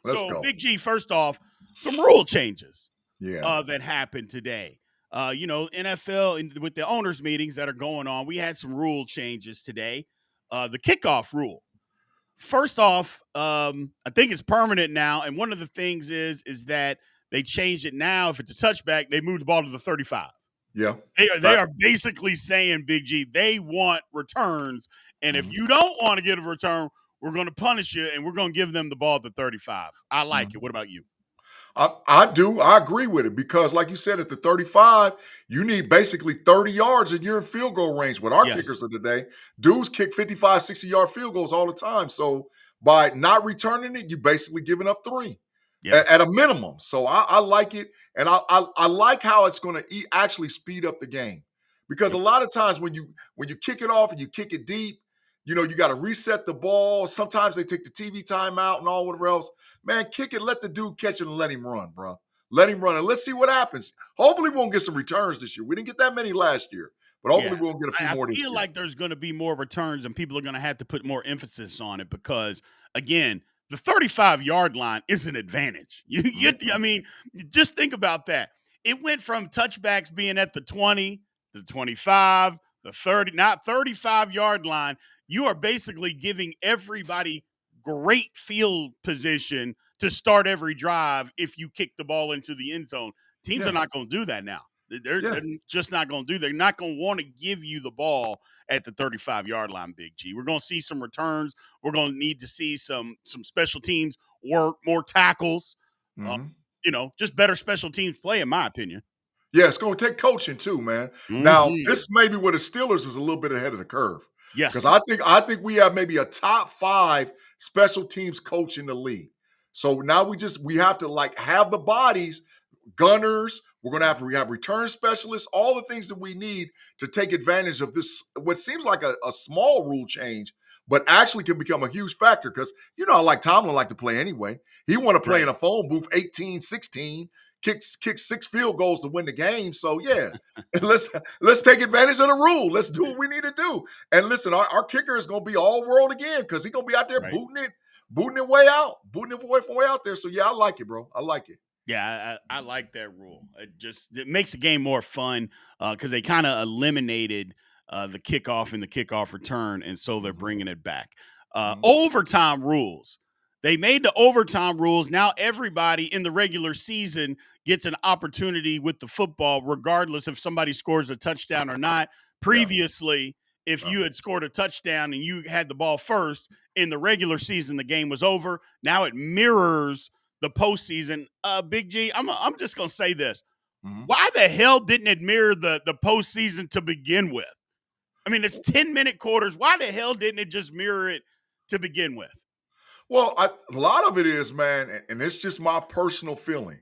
Let's So, go. Big G, first off, some rule changes Yeah. that happened today. NFL with the owners' meetings that are going on, we had some rule changes today. The kickoff rule. First off, I think it's permanent now, and one of the things is that they changed it now. If it's a touchback, they move the ball to the 35. Yeah. They are basically saying, Big G, they want returns, and if you don't want to get a return, we're going to punish you, and we're going to give them the ball at the 35. I like it. Mhm. What about you? I do. I agree with it because, like you said, at the 35, you need basically 30 yards and you're in field goal range. With our kickers Yes. of today, dudes kick 55, 60-yard field goals all the time. So by not returning it, you basically giving up three at Yes. a minimum. So I like it. And I like how it's going to actually speed up the game because a Yep. lot of times when you kick it off and you kick it deep, you got to reset the ball. Sometimes they take the TV timeout and all whatever else. Man, kick it, let the dude catch it and let him run, bro. Let him run and let's see what happens. Hopefully, we won't get some returns this year. We didn't get that many last year, but hopefully, Yeah. we won't get a few I more this feel year. like there's going to be more returns and people are going to have to put more emphasis on it because, again, the 35-yard line is an advantage. I Mhm. mean, just think about that. It went from touchbacks being at the 20, the 25, the 30, not 35-yard line. You are basically giving everybody great field position to start every drive if you kick the ball into the end zone. Teams are Yeah, not going to do that now. They're yeah. just not going to do. They're not going to want to give you the ball at the 35-yard line, Big G. We're going to see some returns. We're going to need to see some special teams work, more tackles. Uh, Mhm. just better special teams play, in my opinion. Yeah, it's going to take coaching too, man. Now, Mm-hmm. this may be where the Steelers is a little bit ahead of the curve because I Yes. think I think we have maybe a top 5 special teams coach in the league. So now we have to like have the bodies, gunners. We're going to have return specialists, all the things that we need to take advantage of this. What seems like a small rule change, but actually can become a huge factor because like Tomlin like to play anyway. He want to play in Right. a phone booth 18, 16, kick 6 field goals to win the game. So yeah, let's take advantage of the rule. Let's do what we need to do. And listen, our kicker is going to be all world again because he's going to be out there Right. booting it way out, booting it way out there. So yeah, I like it, bro. I like it. Yeah, I like that rule. It makes the game more fun because they kind of eliminated the kickoff and the kickoff return, and so they're Mhm, bringing it back. mhm. Overtime rules. They made the overtime rules. Now everybody in the regular season gets an opportunity with the football, regardless if somebody scores a touchdown or not. Yeah, Previously, if yeah. you had scored a touchdown and you had the ball first in the regular season, the game was over. Now it mirrors the postseason. Big G, I'm just gonna say this. Mhm. Why the hell didn't it mirror the postseason to begin with? I mean, it's 10-minute quarters. Why the hell didn't it just mirror it to begin with? Well, a lot of it is, man, and it's just my personal feeling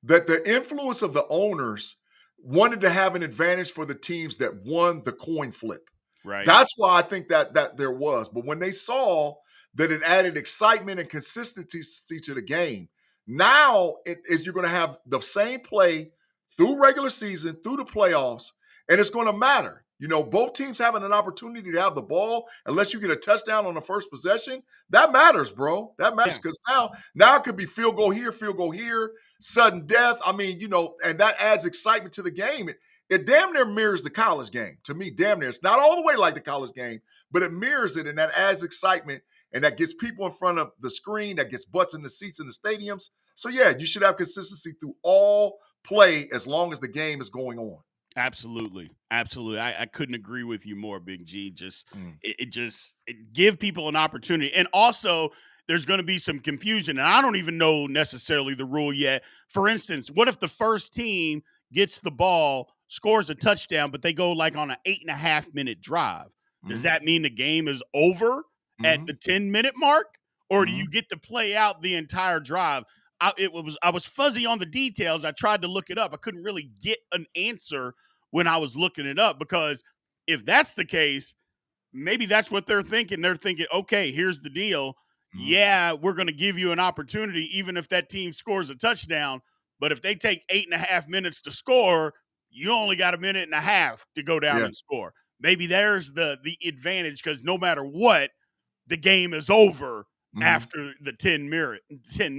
that the influence of the owners wanted to have an advantage for the teams that won the coin flip. Right. That's why I think that there was. But when they saw that it added excitement and consistency to the game, now it is you're going to have the same play through regular season, through the playoffs, and it's going to matter. Both teams having an opportunity to have the ball, unless you get a touchdown on the first possession, that matters, bro. That matters Yeah. because now it could be field goal here, sudden death. I mean, and that adds excitement to the game. It damn near mirrors the college game to me. Damn near, it's not all the way like the college game, but it mirrors it, and that adds excitement, and that gets people in front of the screen, that gets butts in the seats in the stadiums. So yeah, you should have consistency through all play as long as the game is going on. Absolutely. Absolutely. I couldn't agree with you more, Big G. Just Mm. it give people an opportunity. And also there's going to be some confusion. And I don't even know necessarily the rule yet. For instance, what if the first team gets the ball, scores a touchdown, but they go like on an 8.5 minute drive? Does Mhm. that mean the game is over at the Mhm. 10-minute mark? Or do you Mhm. get to play out the entire drive? I was fuzzy on the details. I tried to look it up. I couldn't really get an answer when I was looking it up because if that's the case, maybe that's what they're thinking. They're thinking, okay, here's the deal. Mhm. Yeah, we're going to give you an opportunity, even if that team scores a touchdown. But if they take 8.5 minutes to score, you only got a minute and a half to go down Yeah. and score. Maybe there's the advantage because no matter what, the game is over Hmm. after the 10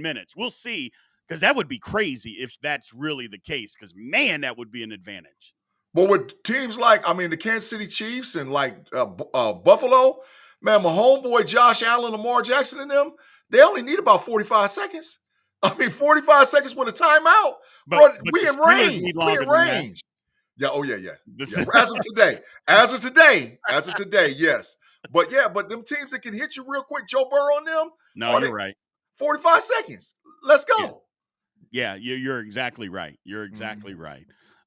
minutes. We'll see, because that would be crazy if that's really the case, because man, that would be an advantage. But with teams like, I mean, the Kansas City Chiefs and like Buffalo, man, my homeboy Josh Allen, Lamar Jackson, and them, they only need about 45 seconds. I mean, 45 seconds with a timeout, But bro. but We the in Steelers need range. We longer in than that. range. Yeah. Oh yeah. Yeah. Yeah. The- As of today, yes. But yeah, but them teams that can hit you real quick, Joe Burrow and them, no, oh, you're they right. 45 seconds. Let's Yeah. go. Yeah, you're exactly right. You're Mhm. exactly right.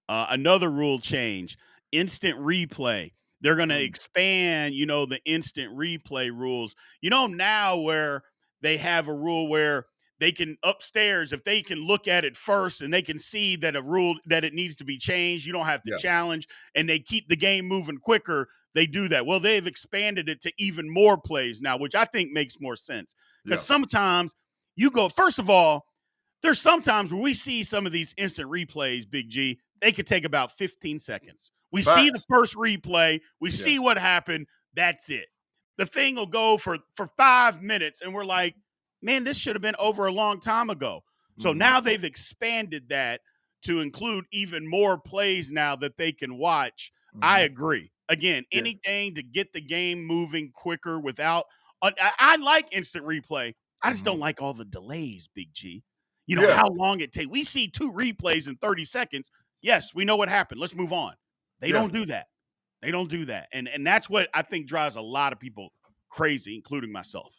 Another rule change: instant replay. They're going to Mm. expand, the instant replay rules. Now where they have a rule where they can upstairs, if they can look at it first and they can see that a rule that it needs to be changed, you don't have to Yeah. challenge, and they keep the game moving quicker. They do that. Well, they've expanded it to even more plays now, which I think makes more sense, because Yeah. sometimes you go. First of all, there's sometimes where we see some of these instant replays, Big G, they could take about 15 seconds. We see the Facts. first replay, we see Yes. what happened, that's it. The thing will go for 5 minutes, and we're like, man, this should have been over a long time ago. So Hmm. now they've expanded that to include even more plays now that they can watch. I Hmm. agree. Again, Yeah. anything to get the game moving quicker without. I like instant replay. I just Hmm. don't like all the delays, Big G. Yeah. How long it takes. We see two replays in 30 seconds. Yes, we know what happened. Let's move on. They Yeah. don't do that. They don't do that. And that's what I think drives a lot of people crazy, including myself.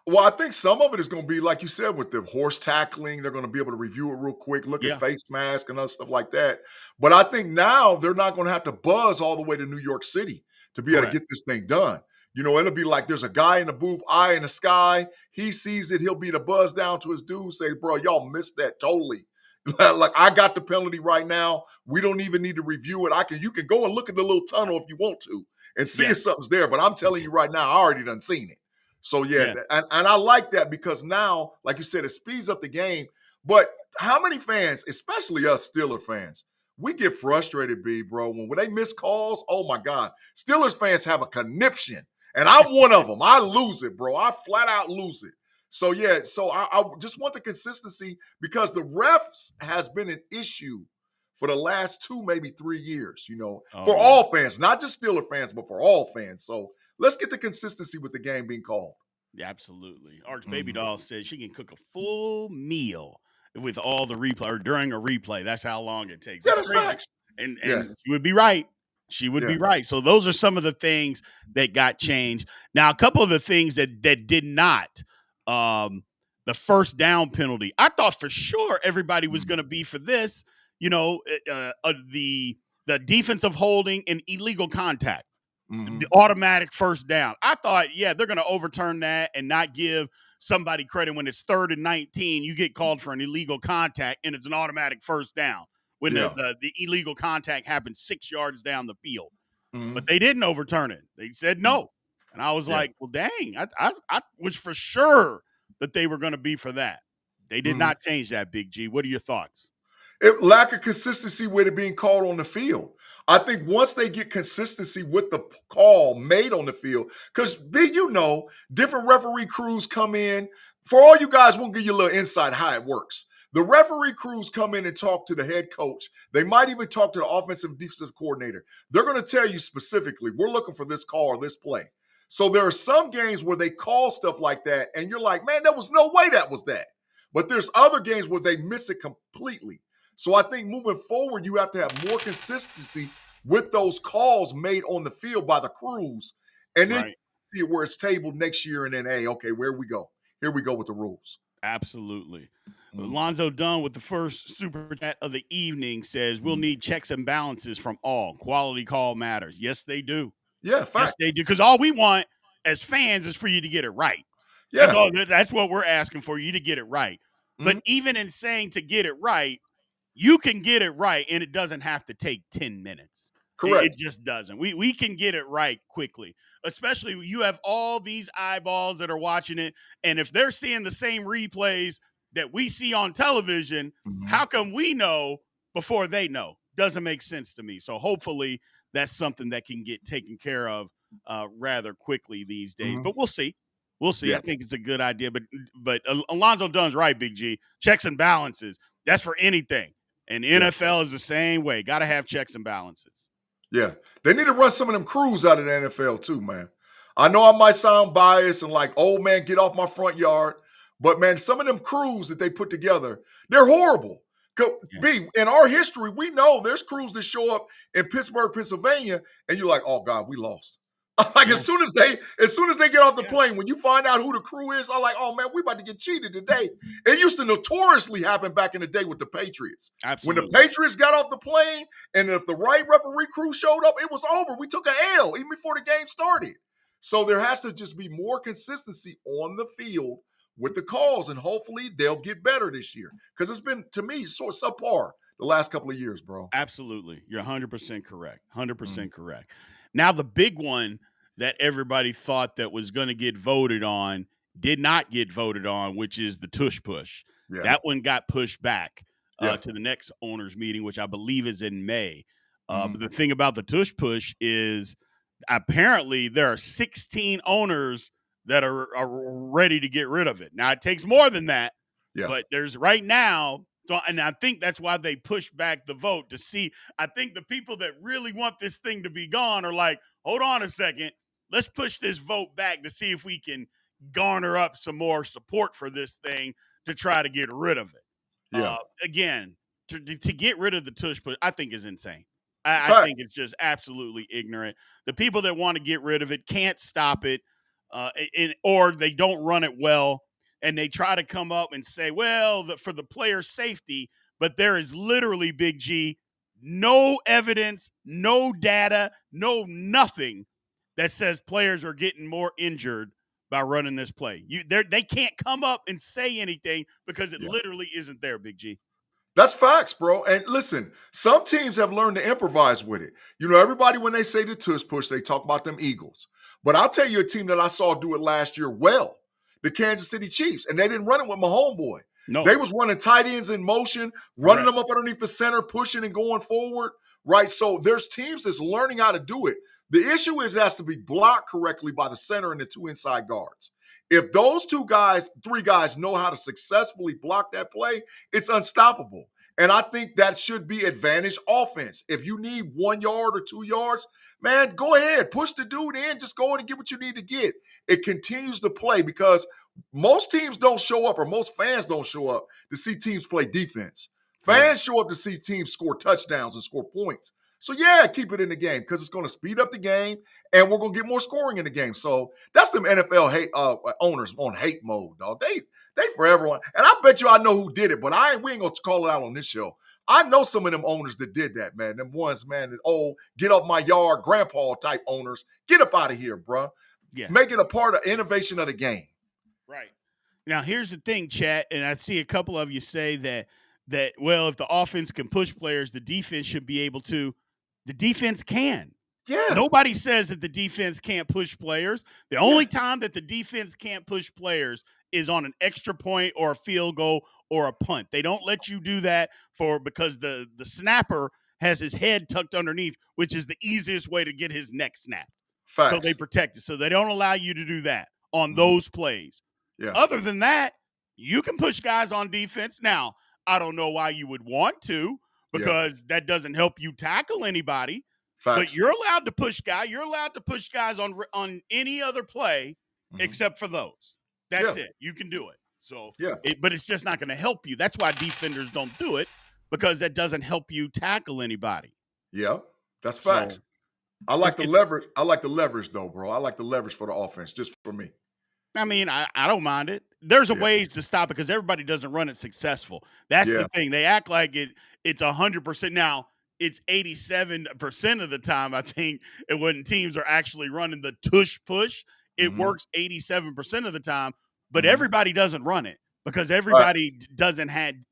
Well, I think some of it is going to be like you said with the horse tackling. They're going to be able to review it real quick, look at Yeah, face mask and other stuff like that. But I think now they're not going to have to buzz all the way to New York City to be able to correct. get this thing done. It'll be like there's a guy in the booth, eye in the sky. He sees it. He'll be the buzz down to his dude, say, "Bro, y'all missed that totally. Like I got the penalty right now. We don't even need to review it. You can go and look at the little tunnel if you want to and see Yeah, if something's there. But I'm telling you right now, I already done seen it." So yeah, yeah. and I like that because now, like you said, it speeds up the game. But how many fans, especially us Steeler fans, we get frustrated, B, bro, when they miss calls. Oh my God, Steelers fans have a conniption, and I'm one of them. I lose it, bro. I flat out lose it. So yeah, so I just want the consistency because the refs has been an issue for the last 2, maybe 3 years. Oh, For yeah. all fans, not just Steeler fans, but for all fans. So let's get the consistency with the game being called. Yeah, absolutely. Arch Baby Mhm. Doll said she can cook a full meal with all the replay or during a replay. That's how long it takes. Yeah, It's that's crazy. facts. And Yeah, she would be right. She would yeah. be right. So those are some of the things that got changed. Now, a couple of the things that did not. Um, the first down penalty. I thought for sure everybody was Mhm. going to be for this. The defensive holding and illegal contact, the Mhm. automatic first down. I thought, yeah, they're going to overturn that and not give somebody credit when it's 3rd and 19. You get called for an illegal contact and it's an automatic first down when Yeah. the illegal contact happens 6 yards down the field. But Mhm. they didn't overturn it. They said Mhm. no. And I was Yeah. like, well, dang, I was for sure that they were going to be for that. They did Mhm. not change that, Big G. What are your thoughts? Lack of consistency with it being called on the field. I think once they get consistency with the call made on the field, because B, different referee crews come in. For all you guys, we'll give you a little insight how it works. The referee crews come in and talk to the head coach. They might even talk to the offensive and defensive coordinator. They're going to tell you specifically, we're looking for this call or this play. So there are some games where they call stuff like that, and you're like, man, there was no way that was that. But there's other games where they miss it completely. So I think moving forward, you have to have more consistency with those calls made on the field by the crews, and then Right. see where it's tabled next year. And then, hey, okay, where we go? Here we go with the rules. Absolutely. Mm. Lonzo Dunn with the first super chat of the evening says, we'll Mm. need checks and balances from all. Quality call matters. Yes, they do. Yeah, Yes, fact. they do. Because all we want as fans is for you to get it right. That's Yeah. all. That's what we're asking for, you to get it right. But Mhm. even in saying to get it right, you can get it right, and it doesn't have to take 10 minutes. It Correct. just doesn't. We can get it right quickly, especially when you have all these eyeballs that are watching it. And if they're seeing the same replays that we see on television, Mhm. how come we know before they know? Doesn't make sense to me. So hopefully that's something that can get taken care of rather quickly these days. Mhm. But we'll see. We'll see. Yeah, I think it's a good idea, but Alonzo Dunn's right, Big G. Checks and balances. That's for anything. And the yeah. NFL is the same way. Got to have checks and balances. Yeah, they need to run some of them crews out of the NFL too, man. I know I might sound biased and like, oh man, get off my front yard, but man, some of them crews that they put together, they're horrible. Yeah. B, in our history, we know there's crews that show up in Pittsburgh, Pennsylvania, and you're like, oh God, we lost. Like Yeah. as soon as they get off the Yeah. plane, when you find out who the crew is, I'm like, oh man, we about to get cheated today. It used to notoriously happen back in the day with the Patriots. When the Absolutely. Patriots got off the plane, and if the right referee crew showed up, it was over. We took a L even before the game started. So there has to just be more consistency on the field with the calls, and hopefully they'll get better this year. Because it's been, to me, sort of subpar the last couple of years, bro. Absolutely. You're 100% correct. Mm, 100% correct. Now, the big one that everybody thought that was going to get voted on did not get voted on, which is the Tush push. yeah, That one got pushed back yeah. to the next owners meeting, which I believe is in May. But Mhm. the thing about the Tush push is apparently there are 16 owners that are ready to get rid of it. Now, it takes more than that, Yeah, but there's right now, and I think that's why they pushed back the vote to see. I think the people that really want this thing to be gone are like, hold on a second, let's push this vote back to see if we can garner up some more support for this thing to try to get rid of it. yeah. Again, to get rid of the tush push, I think is insane. I Fact. think it's just absolutely ignorant. The people that want to get rid of it can't stop it, or they don't run it well, and they try to come up and say, well, for the player's safety, but there is literally, Big G, no evidence, no data, no nothing that says players are getting more injured by running this play. They can't come up and say anything because it Yeah. literally isn't there, Big G. That's facts, bro. And listen, some teams have learned to improvise with it. You know, everybody, when they say the tush push, they talk about them Eagles. But I'll tell you a team that I saw do it last year well, the Kansas City Chiefs. And they didn't run it with my homeboy. No, They was running tight ends in motion, running correct. them up underneath the center, pushing and going forward, right? So there's teams that's learning how to do it. The issue is it has to be blocked correctly by the center and the two inside guards. If those three guys know how to successfully block that play, it's unstoppable. And I think that should be advantage offense. If you need 1 yard or 2 yards, man, go ahead. Push the dude in. Just go in and get what you need to get. It continues to play because most teams don't show up, or most fans don't show up to see teams play defense. Correct. Fans show up to see teams score touchdowns and score points. So yeah, keep it in the game because it's going to speed up the game, and we're going to get more scoring in the game. So that's them NFL hate owners on hate mode, dog. They forever on, and I bet you I know who did it, but we ain't gonna call it out on this show. I know some of them owners that did that, man. Them ones, man, that get up my yard, grandpa type owners. Get up out of here, bro. Yeah. Make it a part of innovation of the game. Right. Now here's the thing, chat, and I see a couple of you say that well, if the offense can push players, the defense should be able to. The defense can. Yeah, Nobody says that the defense can't push players. The yeah, only time that the defense can't push players is on an extra point or a field goal or a punt. They don't let you do that because the snapper has his head tucked underneath, which is the easiest way to get his neck snapped. So they facts. protect it. So they don't allow you to do that on Mhm. those plays. Yeah, Other than that, you can push guys on defense. Now, I don't know why you would want to yeah, because that doesn't help you tackle anybody. But facts. you're allowed to push guys. You're allowed to push guys on any other play Mhm. except for those. Yeah, That's it. You can do it. So, yeah, but it's just not going to help you. That's why defenders don't do it because that doesn't help you tackle anybody. yeah. That's facts. So I it's, like the it's leverage. I like the leverage though, bro. I like the leverage for the offense, just for me. I mean, I don't mind it. There's a Yeah, ways to stop it because everybody doesn't run it successful. That's yeah, the thing. They act like it's 100%. Now, it's 87% of the time, I think, and when teams are actually running the tush push, it hmm works 87% of the time, but hmm everybody doesn't run it because right. everybody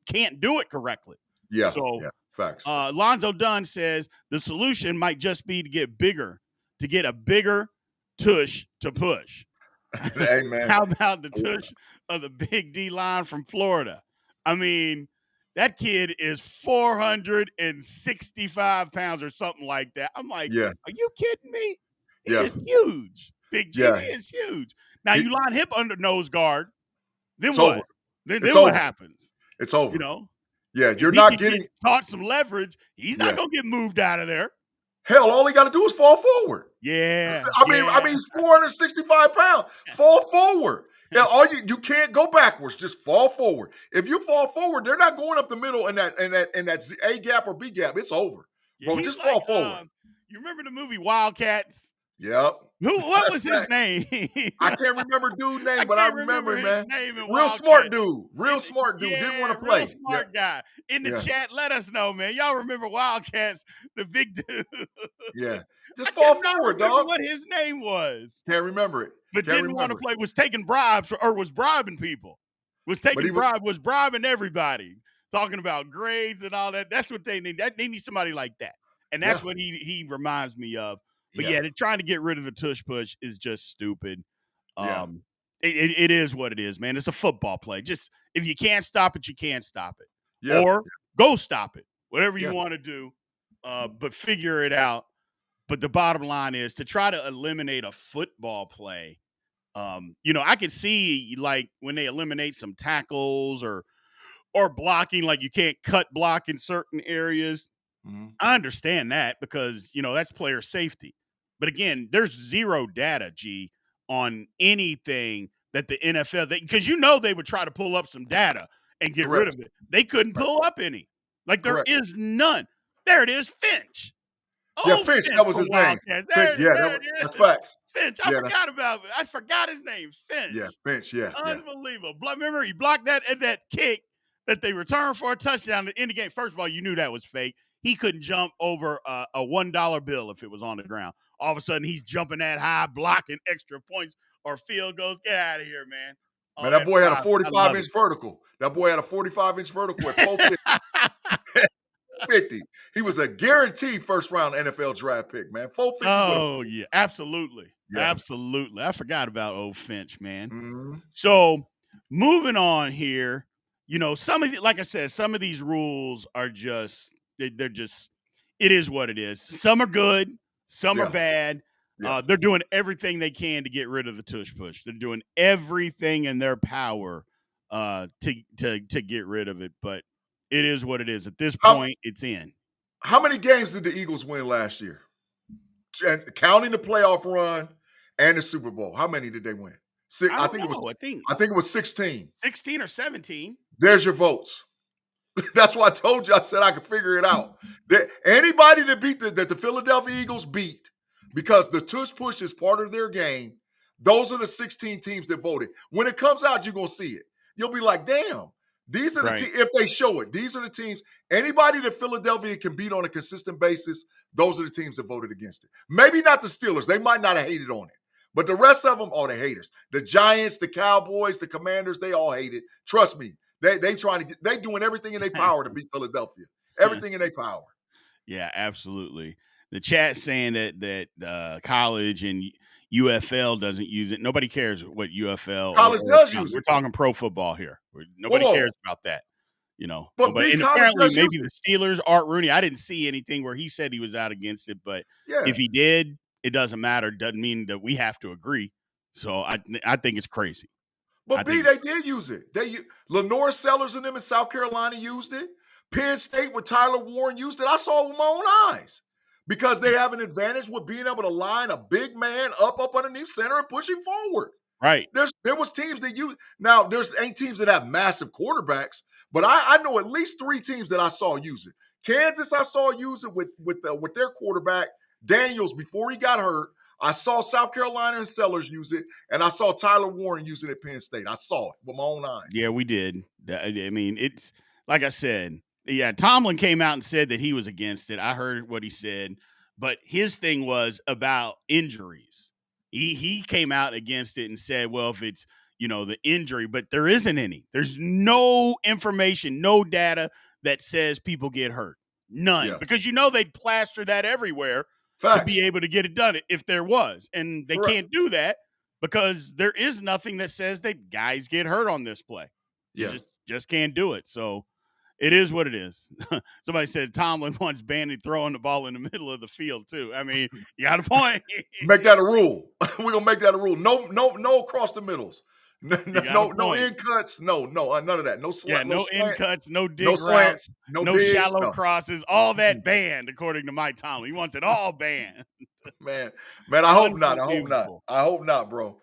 can't do it correctly. Yeah, So yeah, facts. Lonzo Dunn says the solution might just be to get a bigger tush to push. Hey, man. How about the tush of the big D line from Florida? I mean, that kid is 465 pounds or something like that. I'm like, Yeah, are you kidding me? He yeah, is huge. Big G, he yeah. is huge. Now you line him under nose guard, then It's over. what? Then It's what over. happens? It's You over. know, Yeah, if you're he not can get getting. taught some leverage, he's not Yeah. gonna get moved out of there. Hell, all he got to do is fall forward. Yeah, I mean, he's 465 pounds. Fall forward. Yeah, you can't go backwards. Just fall forward. If you fall forward, they're not going up the middle in that A gap or B gap. It's over, yeah. bro. He's Just fall like, forward. you remember the movie Wildcats? Yep. What That's was his fact. name? I can't remember dude's I name, but I can't remember remember him, his man. name in Real smart Wildcats. dude. Real smart dude. Didn't want to Real play. Yeah. smart guy. In the Yeah. chat, let us know, man. Y'all remember Wildcats, the big dude. Yeah. I Just fall cannot forward, remember dog. what his name was, Can't remember it. but Can't didn't want to remember it. play, was taking bribes or was bribing people. Was But taking he was. was bribing everybody, talking about grades and all that. That's what they need. They need somebody like that. And Yeah. that's what he reminds me of. But Yeah. yeah, they're trying to get rid of the tush push is just stupid. Yeah. It is what it is, man. It's a football play. Just if you can't stop it, you can't stop it. Yeah. Or go stop it. Whatever you Yeah. want to do. But figure it out. But the bottom line is to try to eliminate a football play. I could see like when they eliminate some tackles or blocking, like you can't cut block in certain areas. Mhm. I understand that because, that's player safety. But again, there's zero data, G, on anything that the NFL, because they would try to pull up some data and get rid Correct. of it. They couldn't Right. pull up any. Like there Correct. is none. There it is, Finch. Yeah, Oh, Finch. Finch That was for his name. Wildcats. Finch. There, Yeah, there it that's is. facts. Finch. Yeah, that's I forgot his name. yeah, Finch. Finch. Yeah, yeah. Unbelievable. Remember, he blocked that kick that they returned for a touchdown to end the game. First of all, you knew that was fake. He couldn't jump over a $1 bill if it was on the ground. All of a sudden, he's jumping that high, blocking extra points or field goals. Get out of here, man. Man, Oh, that that boy had a pride. I love 45-inch vertical. That boy had a 45-inch vertical at 450. it. 50. He was a guaranteed first round NFL draft pick, man. 450 with a Oh, yeah. Absolutely. yeah. Absolutely. I forgot about old Finch, man. Mm-hmm. So moving on here, some of like I said, some of these rules are just they're just it is what it is. Some are good, some are Yeah. bad. Yeah. They're doing everything they can to get rid of the tush push. They're doing everything in their power to get rid of it. But it is what it is. At this How, point, it's in. how many games did the Eagles win last year? Counting the playoff run and the Super Bowl. How many did they win? Six, I don't know. I think it was 16. 16 or 17. There's your votes. That's why I told you. I said I could figure it out. Anybody that that the Philadelphia Eagles beat, because the tush push is part of their game, those are the 16 teams that voted. When it comes out, you're gonna see it. You'll be like, damn, these are the teams. If they show it, these are the teams. Anybody that Philadelphia can beat on a consistent basis, those are the teams that voted against it. Maybe not the Steelers. They might not have hated on it. But the rest of them are the haters. The Giants, the Cowboys, the Commanders, they all hate it. Trust me. They trying to they doing everything in their power to beat Philadelphia. Everything in their power. Yeah, absolutely. The chat saying that college and UFL doesn't use it. Nobody cares what UFL College does use We're it. talking pro football here. Nobody cares about that. But Nobody, and college apparently does maybe use the Steelers, Art Rooney. I didn't see anything where he said he was out against it, but if he did, it doesn't matter. Doesn't mean that we have to agree. So I think it's crazy. But they did use it. Lenore Sellers and them in South Carolina used it. Penn State with Tyler Warren used it. I saw it with my own eyes. Because they have an advantage with being able to line a big man up underneath center and push him forward. Right. There was teams that use now. There's 8 teams that have massive quarterbacks, but I know at least 3 teams that I saw use it. Kansas, I saw use it with their quarterback Daniels before he got hurt. I saw South Carolina and Sellers use it, and I saw Tyler Warren use it at Penn State. I saw it with my own eyes. Yeah, we did. I mean, it's like I said. Yeah, Tomlin came out and said that he was against it. I heard what he said, but his thing was about injuries. He came out against it and said, well, if it's, the injury, but there isn't any. There's no information, no data that says people get hurt. None. Because they'd plaster that everywhere to be able to get it done if there was. And they can't do that because there is nothing that says that guys get hurt on this play. You just can't do it. So It is what it is. Somebody said Tomlin wants banning throwing the ball in the middle of the field too. I mean, you got a point. Make that a rule. We're gonna make that a rule. No across the middles. No, You got a no point. end cuts. No, none of that. Yeah, No no end slants. cuts, no No dig slants. routes, No no digs. shallow No. crosses, all Mm-mm. that banned, according to Mike Tomlin. He wants it all banned. Man, I hope not. I hope not. Unbelievable. I hope not, bro.